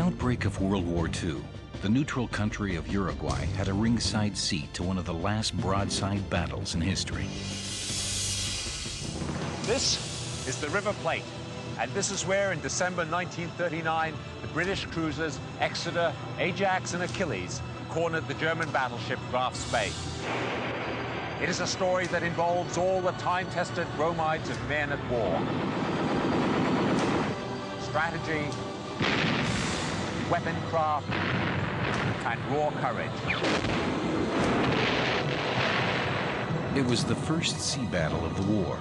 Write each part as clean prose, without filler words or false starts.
outbreak of World War II, the neutral country of Uruguay had a ringside seat to one of the last broadside battles in history. This is the River Plate, and this is where, in December 1939, the British cruisers Exeter, Ajax, and Achilles cornered the German battleship Graf Spee. It is a story that involves all the time-tested bromides of men at war. Strategy, weapon craft, and raw courage. It was the first sea battle of the war,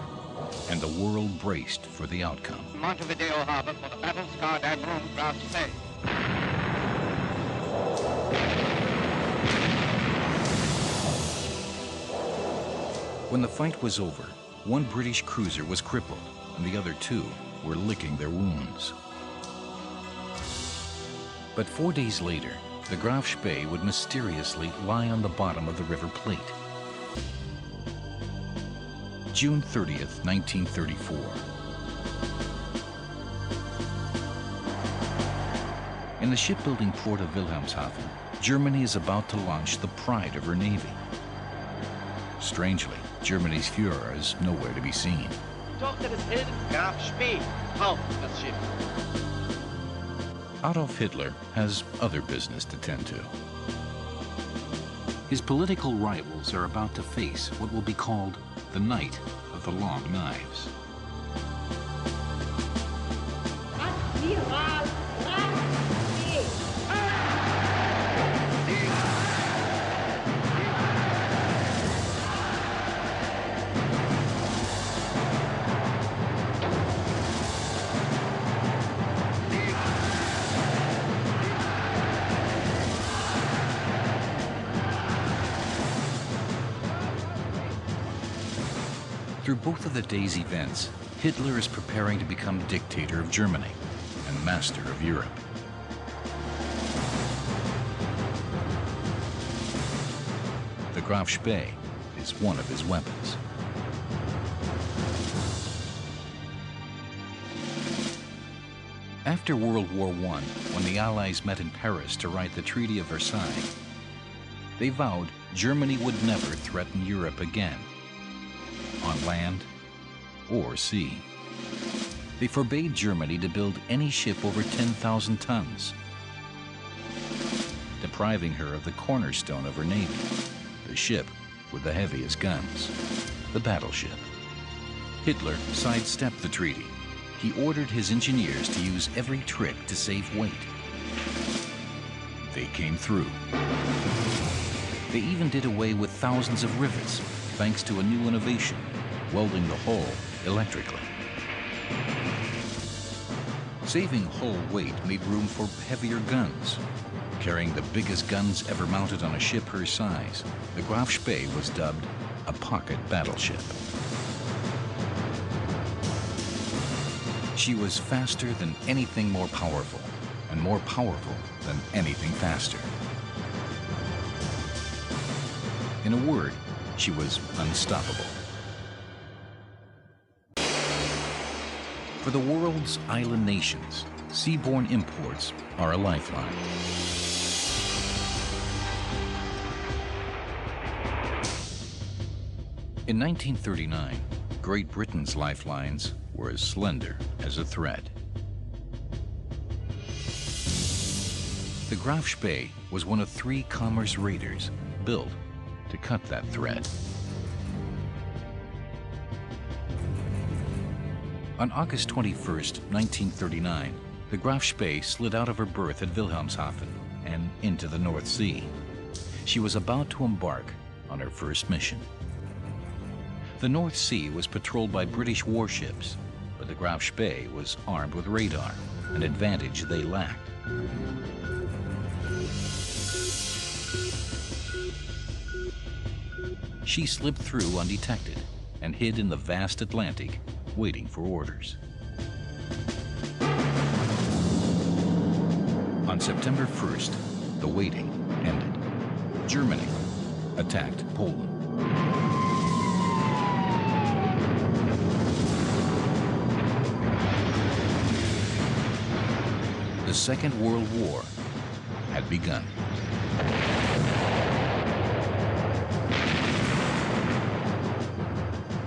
and the world braced for the outcome. Montevideo Harbor for the battle-scarred Admiral Graf Spee. When the fight was over, one British cruiser was crippled, and the other two were licking their wounds. But 4 days later, the Graf Spee would mysteriously lie on the bottom of the River Plate. June 30th, 1934. In the shipbuilding port of Wilhelmshaven, Germany is about to launch the pride of her navy. Strangely, Germany's Führer is nowhere to be seen. Graf Spee, halt das Schiff. Adolf Hitler has other business to tend to. His political rivals are about to face what will be called the Night of the Long Knives. Admiral Graf Spee. Through both of the day's events, Hitler is preparing to become dictator of Germany and master of Europe. The Graf Spee is one of his weapons. After World War I, when the Allies met in Paris to write the Treaty of Versailles, they vowed Germany would never threaten Europe again, on land or sea. They forbade Germany to build any ship over 10,000 tons, depriving her of the cornerstone of her navy, the ship with the heaviest guns, the battleship. Hitler sidestepped the treaty. He ordered his engineers to use every trick to save weight. They came through. They even did away with thousands of rivets, thanks to a new innovation, welding the hull electrically. Saving hull weight made room for heavier guns. Carrying the biggest guns ever mounted on a ship her size, the Graf Spee was dubbed a pocket battleship. She was faster than anything more powerful, and more powerful than anything faster. In a word, she was unstoppable. For the world's island nations, seaborne imports are a lifeline. In 1939, Great Britain's lifelines were as slender as a thread. The Graf Spee was one of 3 commerce raiders built to cut that thread. On August 21st, 1939, the Graf Spee slid out of her berth at Wilhelmshaven and into the North Sea. She was about to embark on her first mission. The North Sea was patrolled by British warships, but the Graf Spee was armed with radar, an advantage they lacked. She slipped through undetected and hid in the vast Atlantic, waiting for orders. On September 1st, the waiting ended. Germany attacked Poland. The Second World War had begun.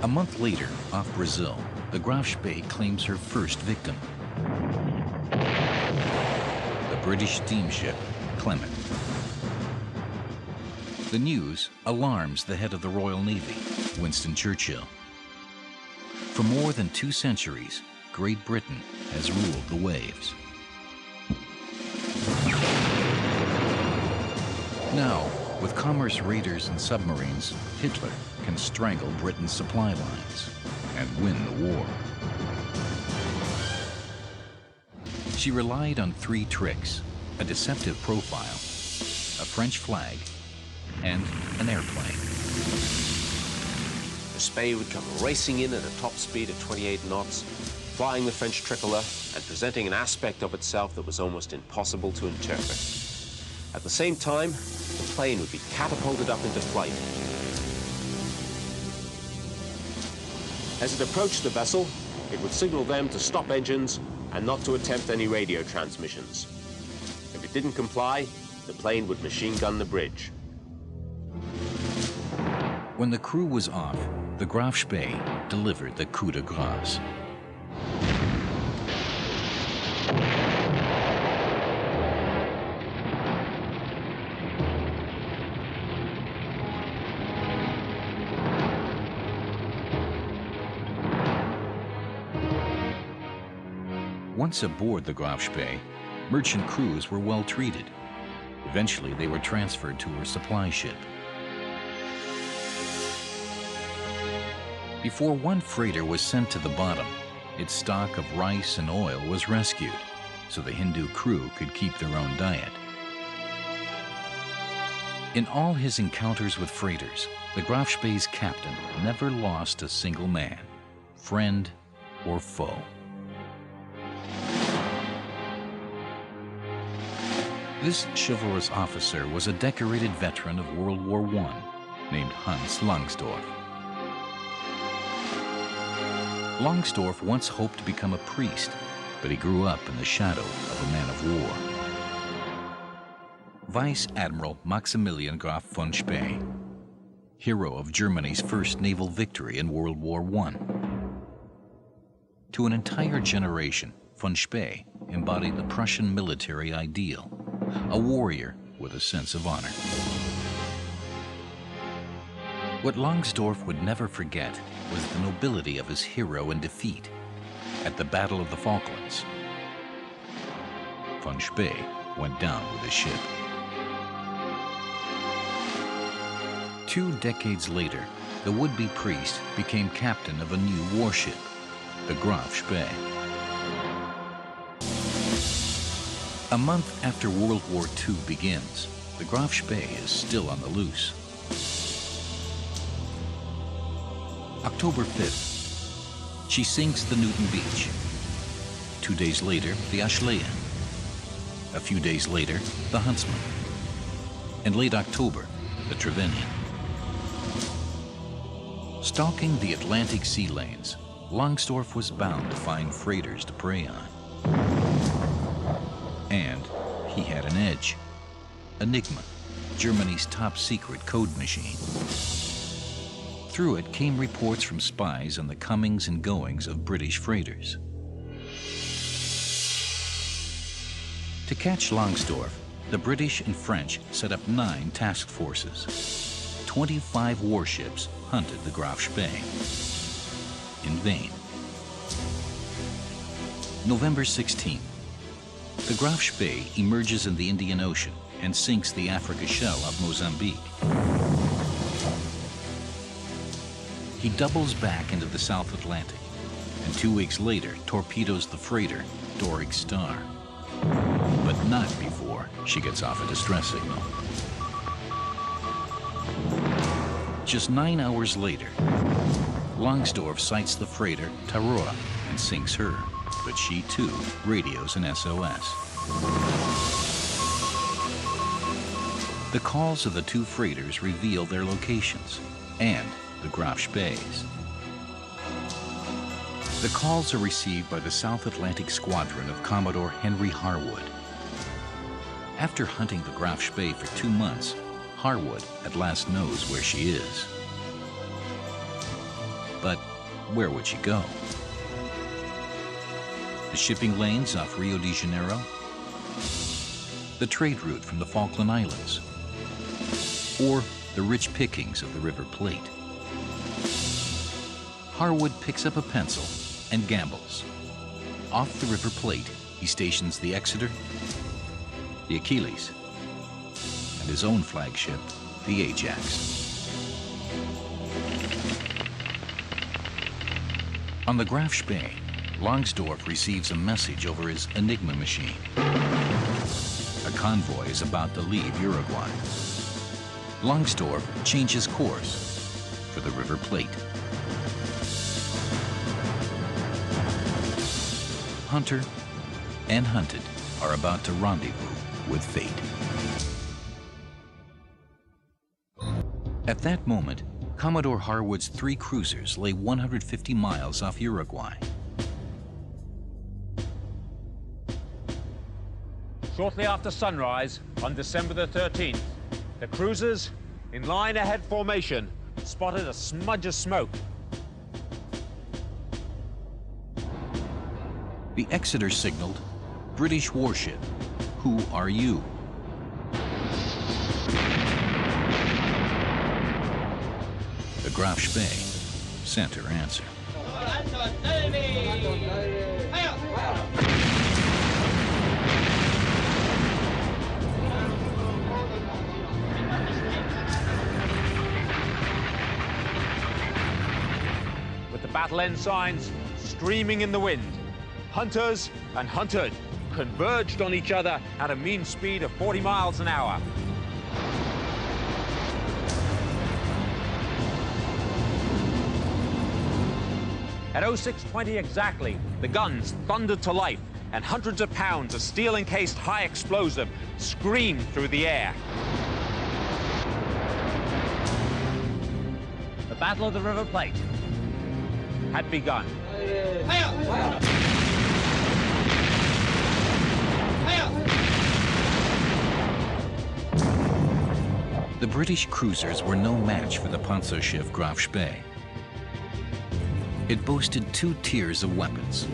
A month later, off Brazil, the Graf Spee claims her first victim. The British steamship Clement. The news alarms the head of the Royal Navy, Winston Churchill. For more than 2 centuries, Great Britain has ruled the waves. Now, with commerce raiders and submarines, Hitler can strangle Britain's supply lines and win the war. She relied on 3 tricks: a deceptive profile, a French flag, and an airplane. The Spee would come racing in at a top speed of 28 knots, flying the French tricolor and presenting an aspect of itself that was almost impossible to interpret. At the same time, the plane would be catapulted up into flight. As it approached the vessel, it would signal them to stop engines and not to attempt any radio transmissions. If it didn't comply, the plane would machine gun the bridge. When the crew was off, the Graf Spee delivered the coup de grace. Once aboard the Graf Spee, merchant crews were well treated. Eventually, they were transferred to her supply ship. Before one freighter was sent to the bottom, its stock of rice and oil was rescued, so the Hindu crew could keep their own diet. In all his encounters with freighters, the Graf Spee's captain never lost a single man, friend or foe. This chivalrous officer was a decorated veteran of World War I named Hans Langsdorff. Langsdorff once hoped to become a priest, but he grew up in the shadow of a man of war. Vice Admiral Maximilian Graf von Spee, hero of Germany's first naval victory in World War I. To an entire generation, von Spee embodied the Prussian military ideal, a warrior with a sense of honor. What Langsdorff would never forget was the nobility of his hero in defeat at the Battle of the Falklands. Von Spee went down with his ship. 2 decades later, the would-be priest became captain of a new warship, the Graf Spee. A month after World War II begins, the Graf Spee is still on the loose. October 5th, she sinks the Newton Beach. 2 days later, the Achilles. A few days later, the Huntsman. In late October, the Trevenian. Stalking the Atlantic sea lanes, Langsdorff was bound to find freighters to prey on. And he had an edge. Enigma, Germany's top-secret code machine. Through it came reports from spies on the comings and goings of British freighters. To catch Langsdorff, the British and French set up 9 task forces. 25 warships hunted the Graf Spee. In vain. November 16th. The Graf Spee emerges in the Indian Ocean and sinks the Africa shell of Mozambique. He doubles back into the South Atlantic, and 2 weeks later torpedoes the freighter Doric Star. But not before she gets off a distress signal. Just 9 hours later, Langsdorff sights the freighter Tarora and sinks her, but she too radios an SOS. The calls of the 2 freighters reveal their locations and the Graf Spee's. The calls are received by the South Atlantic Squadron of Commodore Henry Harwood. After hunting the Graf Spee for 2 months, Harwood at last knows where she is. But where would she go? The shipping lanes off Rio de Janeiro? The trade route from the Falkland Islands? Or the rich pickings of the River Plate? Harwood picks up a pencil and gambles. Off the River Plate, he stations the Exeter, the Achilles, and his own flagship, the Ajax. On the Graf Spee, Longsdorff receives a message over his Enigma machine. A convoy is about to leave Uruguay. Longsdorff changes course for the River Plate. Hunter and hunted are about to rendezvous with fate. At that moment, Commodore Harwood's 3 cruisers lay 150 miles off Uruguay. Shortly after sunrise on December the 13th, the cruisers, in line ahead formation, spotted a smudge of smoke. The Exeter signaled, "British warship, who are you?" The Graf Spee sent her answer. With the battle ensigns streaming in the wind, hunters and hunted converged on each other at a mean speed of 40 miles an hour. At 06:20 exactly, the guns thundered to life, and hundreds of pounds of steel-encased high explosive screamed through the air. The Battle of the River Plate had begun. The British cruisers were no match for the Panzerschiff Graf Spee. It boasted 2 tiers of weapons.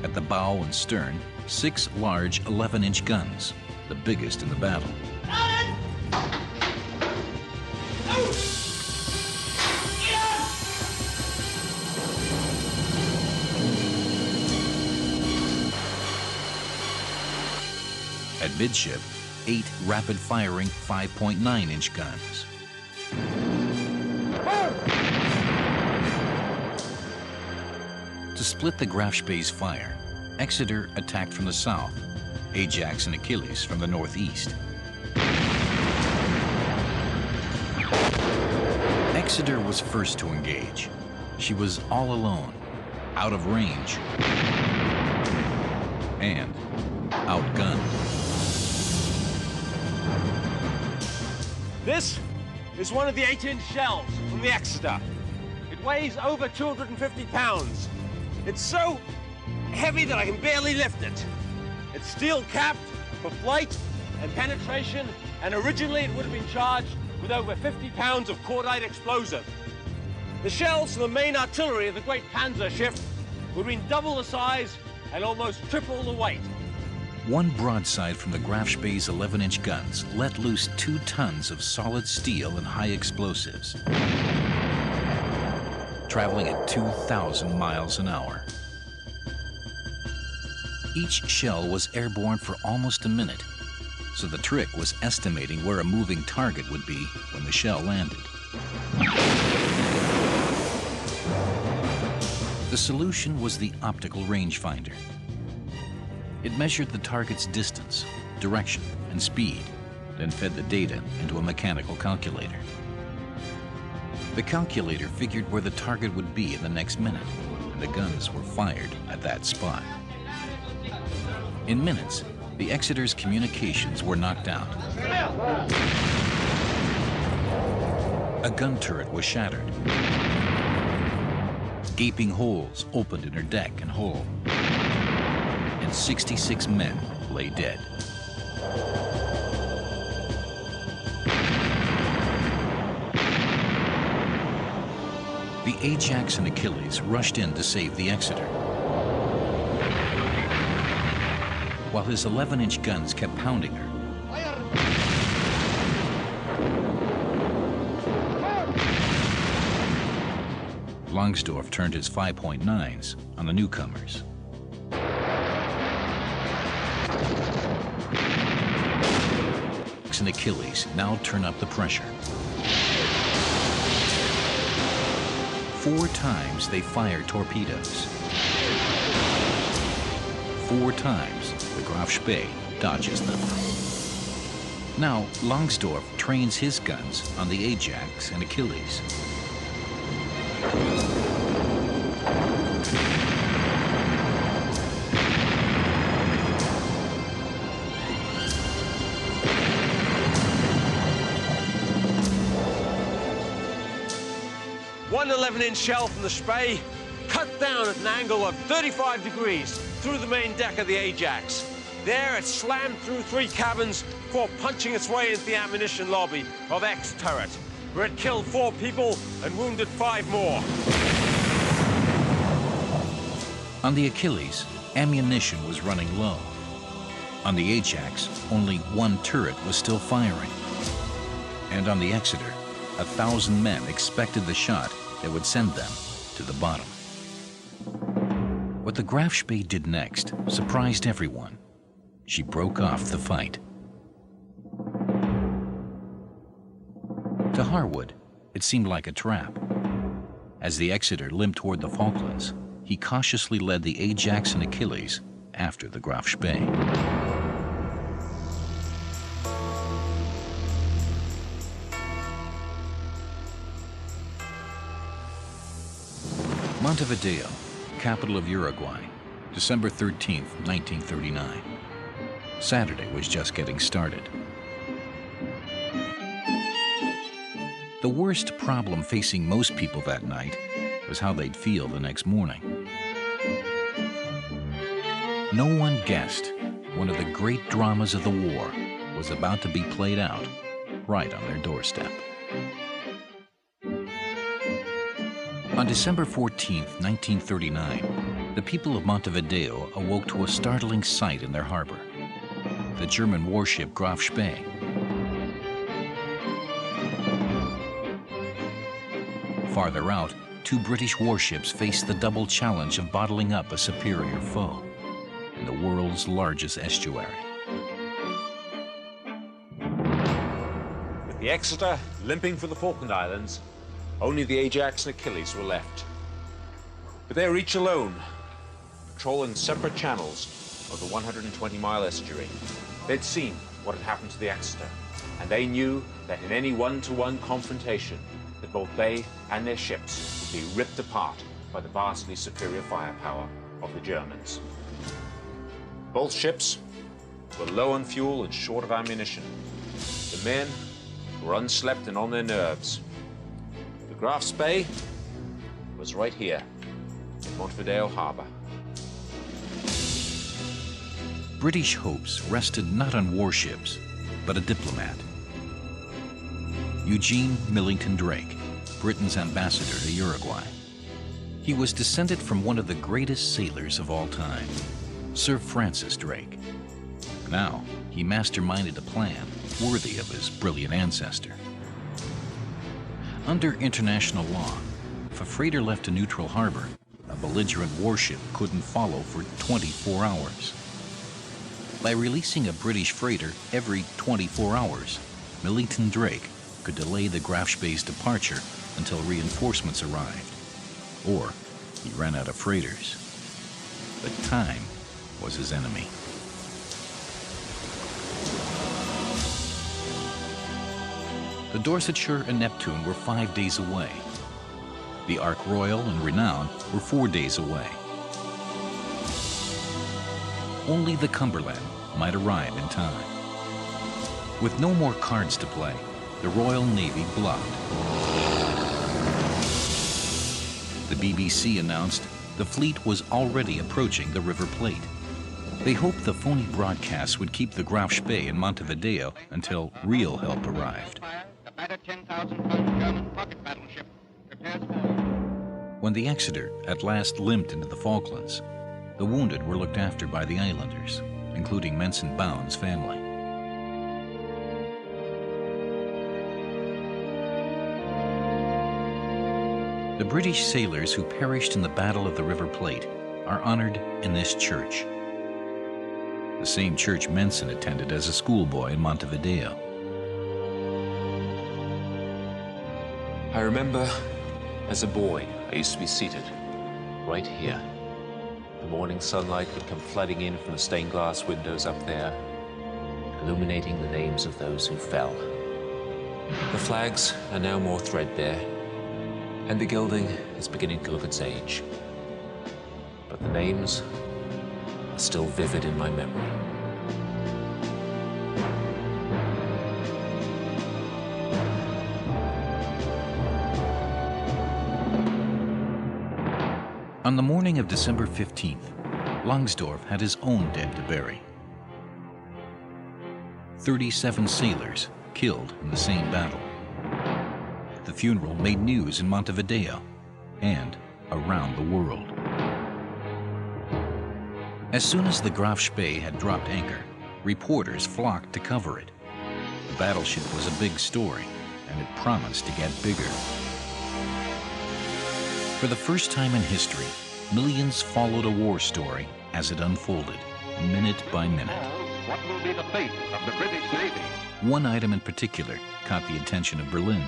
At the bow and stern, 6 large 11-inch guns, the biggest in the battle. At midship, 8 rapid-firing 5.9-inch guns. To split the Graf Spee's fire, Exeter attacked from the south, Ajax and Achilles from the northeast. Exeter was first to engage. She was all alone, out of range, and outgunned. This is one of the 8-inch shells from the Exeter. It weighs over 250 pounds. It's so heavy that I can barely lift it. It's steel-capped for flight and penetration, and originally it would have been charged with over 50 pounds of cordite explosive. The shells from the main artillery of the great Panzerschiff would have been double the size and almost triple the weight. One broadside from the Graf Spee's 11-inch guns let loose 2 tons of solid steel and high explosives, traveling at 2,000 miles an hour. Each shell was airborne for almost a minute, so the trick was estimating where a moving target would be when the shell landed. The solution was the optical rangefinder. It measured the target's distance, direction, and speed, then fed the data into a mechanical calculator. The calculator figured where the target would be in the next minute, and the guns were fired at that spot. In minutes, the Exeter's communications were knocked out. A gun turret was shattered. Gaping holes opened in her deck and hull, and 66 men lay dead. The Ajax and Achilles rushed in to save the Exeter, while his 11-inch guns kept pounding her. Langsdorff turned his 5.9s on the newcomers. And Achilles now turn up the pressure. 4 times they fire torpedoes. 4 times the Graf Spee dodges them. Now Langsdorff trains his guns on the Ajax and Achilles. One 11-inch shell from the Spee cut down at an angle of 35 degrees through the main deck of the Ajax. There it slammed through 3 cabins before punching its way into the ammunition lobby of X turret, where it killed 4 people and wounded 5 more. On the Achilles, ammunition was running low. On the Ajax, only 1 turret was still firing. And on the Exeter, 1,000 men expected the shot that would send them to the bottom. What the Graf Spee did next surprised everyone. She broke off the fight. To Harwood, it seemed like a trap. As the Exeter limped toward the Falklands, he cautiously led the Ajax and Achilles after the Graf Spee. Montevideo, capital of Uruguay, December 13th, 1939. Saturday was just getting started. The worst problem facing most people that night was how they'd feel the next morning. No one guessed one of the great dramas of the war was about to be played out right on their doorstep. On December 14, 1939, the people of Montevideo awoke to a startling sight in their harbor: the German warship Graf Spee. Farther out, 2 British warships faced the double challenge of bottling up a superior foe in the world's largest estuary. With the Exeter limping for the Falkland Islands, only the Ajax and Achilles were left. But they were each alone, patrolling separate channels of the 120-mile estuary. They'd seen what had happened to the Exeter, and they knew that in any one-to-one confrontation, that both they and their ships would be ripped apart by the vastly superior firepower of the Germans. Both ships were low on fuel and short of ammunition. The men were unslept and on their nerves. The Graf Spee was right here in Montevideo Harbor. British hopes rested not on warships, but a diplomat. Eugene Millington Drake, Britain's ambassador to Uruguay. He was descended from one of the greatest sailors of all time, Sir Francis Drake. Now, he masterminded a plan worthy of his brilliant ancestor. Under international law, if a freighter left a neutral harbor, a belligerent warship couldn't follow for 24 hours. By releasing a British freighter every 24 hours, Millington Drake could delay the Graf Spee's departure until reinforcements arrived, or he ran out of freighters. But time was his enemy. The Dorsetshire and Neptune were 5 days away. The Ark Royal and Renown were 4 days away. Only the Cumberland might arrive in time. With no more cards to play, the Royal Navy bluffed. the BBC announced the fleet was already approaching the River Plate. They hoped the phony broadcasts would keep the Graf Spee in Montevideo until real help arrived. The battered 10,000-ton German pocket battleship prepares for. When the Exeter at last limped into the Falklands, the wounded were looked after by the islanders, including Menson Bound's family. The British sailors who perished in the Battle of the River Plate are honored in this church, the same church Menson attended as a schoolboy in Montevideo. I remember, as a boy, I used to be seated right here. The morning sunlight would come flooding in from the stained glass windows up there, illuminating the names of those who fell. The flags are now more threadbare, and the gilding is beginning to look its age. But the names are still vivid in my memory. On the morning of December 15th, Langsdorff had his own dead to bury. 37 sailors killed in the same battle. The funeral made news in Montevideo and around the world. As soon as the Graf Spee had dropped anchor, reporters flocked to cover it. The battleship was a big story, and it promised to get bigger. For the first time in history, millions followed a war story as it unfolded, minute by minute. What will be the fate of the British Navy? One item in particular caught the attention of Berlin.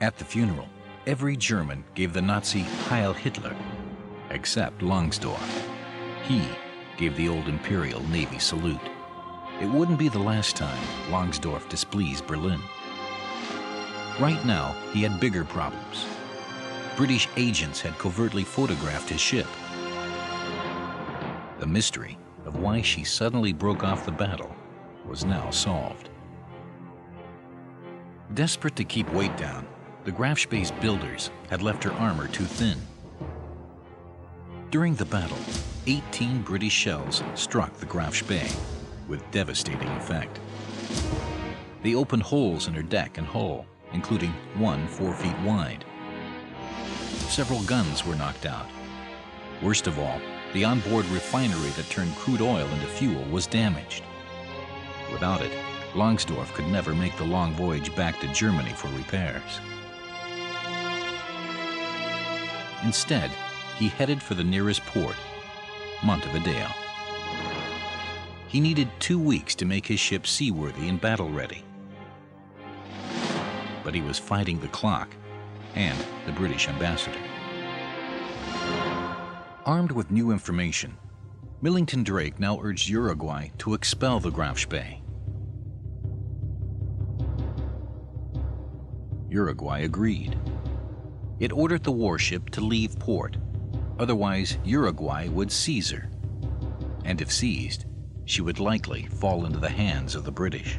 At the funeral, every German gave the Nazi Heil Hitler, except Langsdorff. He gave the old Imperial Navy salute. It wouldn't be the last time Langsdorff displeased Berlin. Right now, he had bigger problems. British agents had covertly photographed his ship. The mystery of why she suddenly broke off the battle was now solved. Desperate to keep weight down, the Graf Spee's builders had left her armor too thin. During the battle, 18 British shells struck the Graf Spee with devastating effect. They opened holes in her deck and hull, including one 4 feet wide. Several guns were knocked out. Worst of all, the onboard refinery that turned crude oil into fuel was damaged. Without it, Langsdorff could never make the long voyage back to Germany for repairs. Instead, he headed for the nearest port, Montevideo. He needed 2 weeks to make his ship seaworthy and battle-ready. But he was fighting the clock and the British ambassador. Armed with new information, Millington Drake now urged Uruguay to expel the Graf Spee. Uruguay agreed. It ordered the warship to leave port, otherwise Uruguay would seize her. And if seized, she would likely fall into the hands of the British.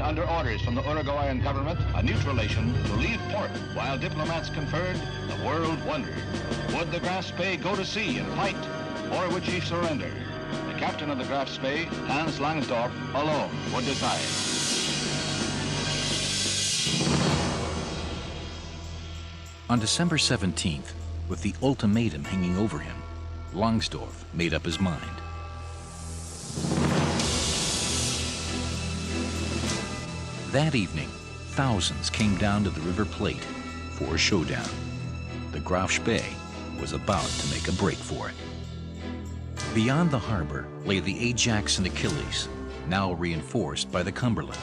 Under orders from the Uruguayan government, a neutral nation, to leave port while diplomats conferred, the world wondered. Would the Graf Spee go to sea and fight, or would she surrender? The captain of the Graf Spee, Hans Langsdorff, alone would decide. On December 17th, with the ultimatum hanging over him, Langsdorff made up his mind. That evening, thousands came down to the River Plate for a showdown. The Graf Spee was about to make a break for it. Beyond the harbor lay the Ajax and Achilles, now reinforced by the Cumberland.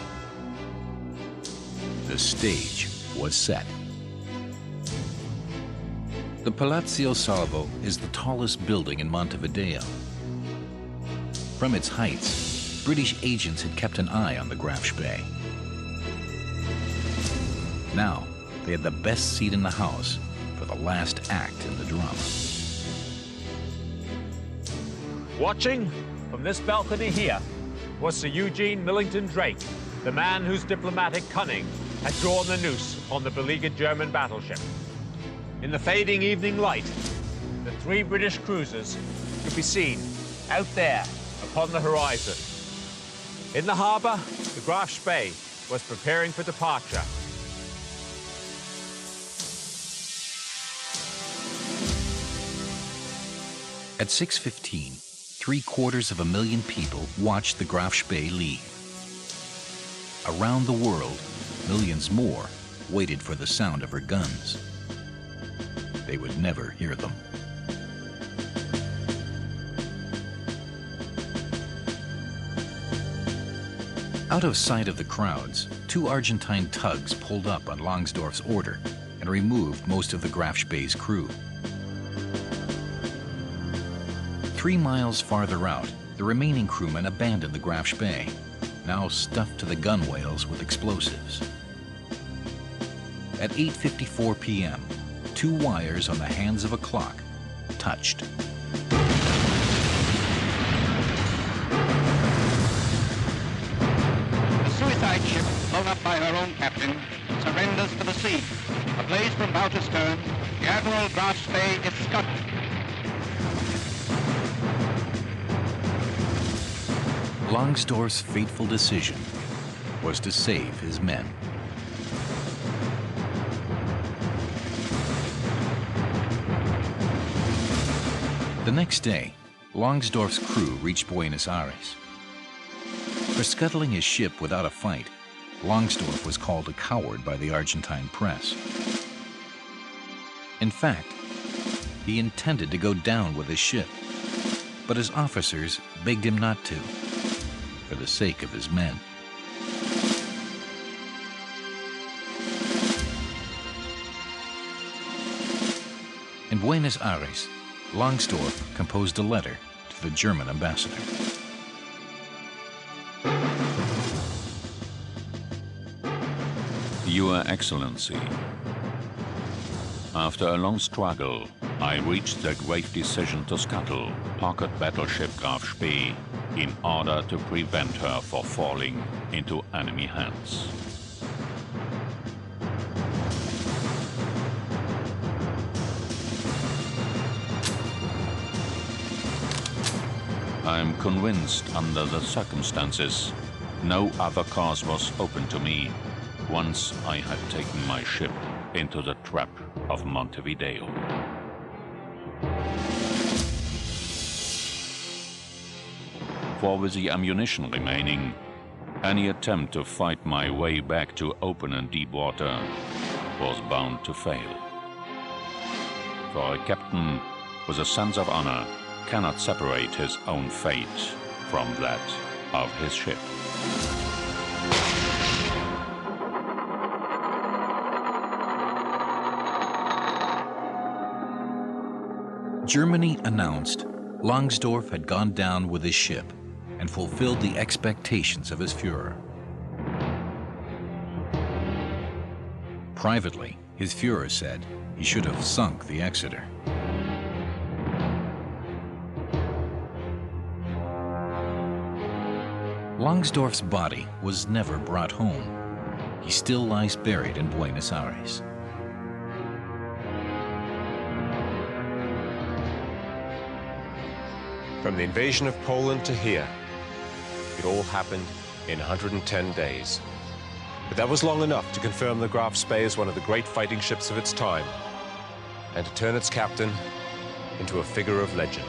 The stage was set. The Palazzo Salvo is the tallest building in Montevideo. From its heights, British agents had kept an eye on the Graf Spee. Now, they had the best seat in the house for the last act in the drama. Watching from this balcony here was Sir Eugene Millington Drake, the man whose diplomatic cunning had drawn the noose upon the beleaguered German battleship. In the fading evening light, the 3 British cruisers could be seen out there upon the horizon. In the harbor, the Graf Spee was preparing for departure. At 6:15, 750,000 people watched the Graf Spee leave. Around the world, millions more waited for the sound of her guns. They would never hear them. Out of sight of the crowds, 2 Argentine tugs pulled up on Longsdorff's order and removed most of the Graf Spee's crew. 3 miles farther out, the remaining crewmen abandoned the Graf Spee, now stuffed to the gunwales with explosives. At 8:54 p.m., 2 wires on the hands of a clock touched. Suicide ship, blown up by her own captain, surrenders to the sea. Ablaze from bow to stern, the Admiral Graf Spee is Scuttling. Longsdorff's fateful decision was to save his men. The next day, Longsdorff's crew reached Buenos Aires. For scuttling his ship without a fight, Longsdorff was called a coward by the Argentine press. In fact, he intended to go down with his ship, but his officers begged him not to, for the sake of his men. In Buenos Aires, Longsdorff composed a letter to the German ambassador. Your Excellency, after a long struggle, I reached the grave decision to scuttle pocket battleship Graf Spee in order to prevent her from falling into enemy hands. I am convinced under the circumstances, no other course was open to me once I had taken my ship into the trap of Montevideo. For with the ammunition remaining, any attempt to fight my way back to open and deep water was bound to fail. For a captain with a sense of honor cannot separate his own fate from that of his ship. Germany announced Longsdorff had gone down with his ship and fulfilled the expectations of his Führer. Privately, his Führer said he should have sunk the Exeter. Longsdorff's body was never brought home. He still lies buried in Buenos Aires. From the invasion of Poland to here, it all happened in 110 days. But that was long enough to confirm the Graf Spee as one of the great fighting ships of its time, and to turn its captain into a figure of legend.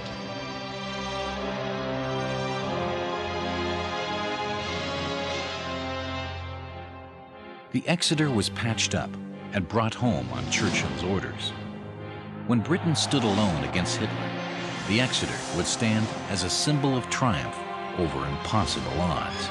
The Exeter was patched up and brought home on Churchill's orders. When Britain stood alone against Hitler, the Exeter would stand as a symbol of triumph over impossible odds.